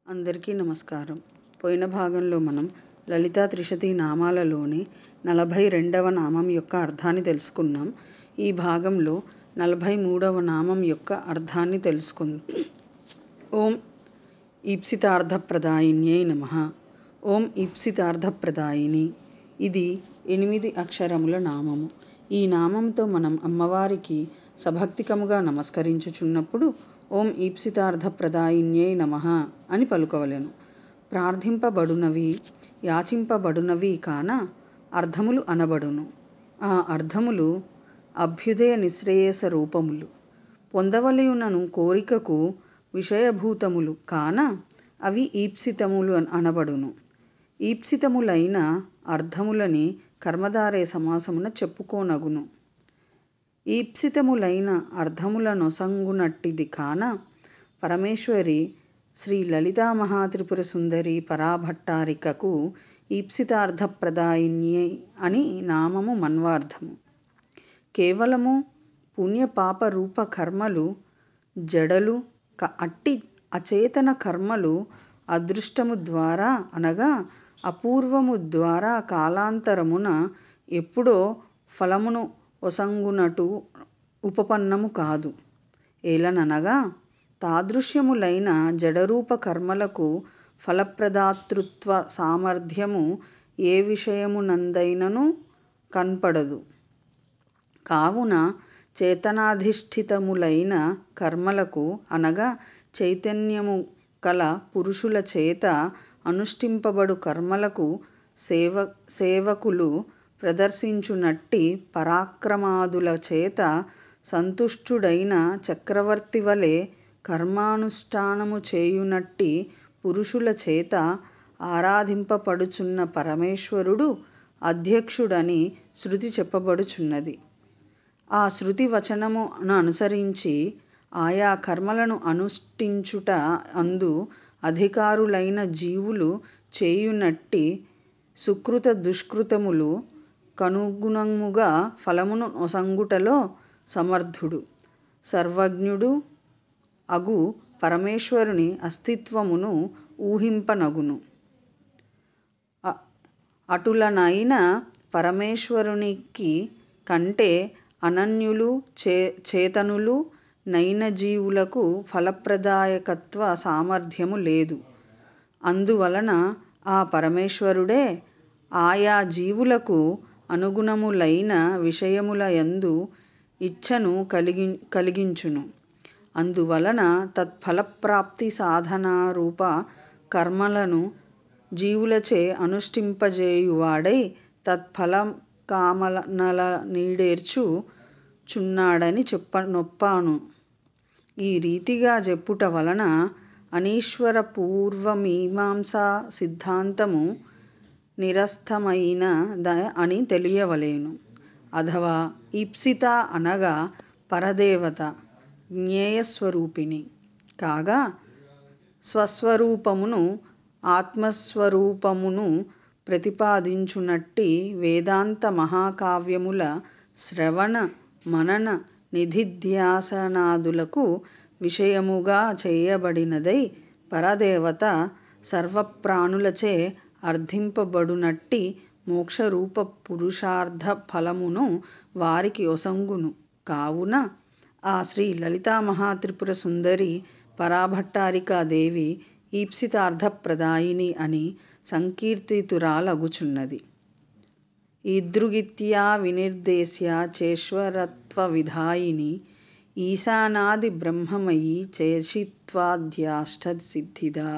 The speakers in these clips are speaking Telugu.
అందరికీ నమస్కారం. పోయిన భాగంలో మనం లలితా త్రిశతి నామాలలోని 42వ నామం యొక్క అర్థాన్ని తెలుసుకున్నాం. ఈ భాగంలో 43వ నామం యొక్క అర్థాన్ని తెలుసుకుందాం. ఓం ఈప్సితార్థప్రదాయిన్యై నమః. ఓం ఈప్సితార్థప్రదాయిని. ఇది 8 అక్షరముల నామము. ఈ నామంతో మనం అమ్మవారికి సభక్తికముగా నమస్కరించుచున్నప్పుడు ఓం ఈప్సితార్థప్రదాయిన్యై నమః అని పలుకవలెను. ప్రార్థింపబడునవి, యాచింపబడునవి కాన అర్థములు అనబడును. ఆ అర్థములు అభ్యుదయ నిశ్రేయస రూపములు. పొందవలయునను కోరికకు విషయభూతములు కాన అవి ఈప్సితములు అనబడును. ఈప్సితములైన అర్థములని కర్మధారయ సమాసమున చెప్పుకోనగును. ఈప్సితములైన అర్థములనొసంగునట్టిది కాన పరమేశ్వరి శ్రీ లలితా మహాత్రిపుర సుందరి పరాభట్టారికకు ఈప్సితార్థప్రదాయిన్యై అని నామము మన్వార్థము. కేవలము పుణ్యపాప రూప కర్మలు జడలు అట్టి అచేతన కర్మలు అదృష్టము ద్వారా అనగా అపూర్వము ద్వారా కాలాంతరమున ఎప్పుడో ఫలమును ఒసంగునటు ఉపపన్నము కాదు. ఏలననగా తాదృశ్యములైన జడరూప కర్మలకు ఫలప్రదాతృత్వ సామర్థ్యము ఏ విషయమునందైనను కన్పడదు. కావున చేతనాధిష్ఠితములైన కర్మలకు అనగా చైతన్యము కల పురుషుల చేత అనుష్ఠింపబడు కర్మలకు సేవకులు ప్రదర్శించునట్టి పరాక్రమాదుల చేత సంతుష్టుడైన చక్రవర్తి వలె కర్మానుష్ఠానము చేయునట్టి పురుషుల చేత ఆరాధింపబడుచున్న పరమేశ్వరుడు అధ్యక్షుడని శృతి చెప్పబడుచున్నది. ఆ శృతి వచనమును అనుసరించి ఆయా కర్మలను అనుష్ఠించుట అందు అధికారులైన జీవులు చేయునట్టి సుకృత దుష్కృతములు కనుగుణముగా ఫలమును ఒసంగుటలో సమర్థుడు సర్వజ్ఞుడు అగు పరమేశ్వరుని అస్తిత్వమును ఊహింపనగును. అటులనైన పరమేశ్వరునికి కంటే అనన్యులు చేతనులు నైన జీవులకు ఫలప్రదాయకత్వ సామర్థ్యము లేదు. అందువలన ఆ పరమేశ్వరుడే ఆయా జీవులకు అనుగుణములైన విషయముల యందు ఇచ్ఛను కలిగించును. అందువలన తత్ఫలప్రాప్తి సాధనారూప కర్మలను జీవులచే అనుష్ఠింపజేయువాడై తత్ఫలకామనల నీడేర్చు చున్నాడని నొప్పాను. ఈ రీతిగా చెప్పుట వలన అనీశ్వర పూర్వమీమాంసా సిద్ధాంతము నిరస్తమైన అని తెలియవలెను. అథవా ఈప్సిత అనగా పరదేవత జ్ఞేయస్వరూపిణి కాగా స్వస్వరూపమును ఆత్మస్వరూపమును ప్రతిపాదించునట్టి వేదాంత మహాకావ్యముల శ్రవణ మనన నిధిధ్యాసనాదులకు విషయముగా చేయబడినదై పరదేవత సర్వప్రాణులచే అర్థింపబడునట్టి మోక్షరూప పురుషార్థ ఫలమును వారికి ఒసంగును. కావున ఆ శ్రీ లలితా మహాత్రిపుర సుందరి పరాభట్టారికాదేవి ఈప్సితార్థప్రదాయిని అని సంకీర్తితురాలగుచున్నది. ఈదృగిత్యా వినిర్దేశ్య చేశ్వరత్వ విధాయిని ఈశానాది బ్రహ్మమయీ చేషిత్వాద్యాష్ట సిద్ధిదా.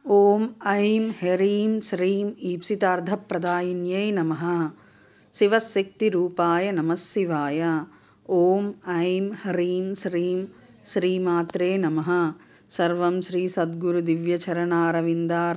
ఓం ఐం హ్రీం శ్రీం ఈప్సితార్థప్రదాయిన్యై నమః. శివశక్తి రూపాయ నమఃశివాయ. ఓం ఐం హ్రీం శ్రీం శ్రీమాత్రే నమః. సర్వం శ్రీ సద్గురు దివ్యచరణారవిందార్పణమస్తు.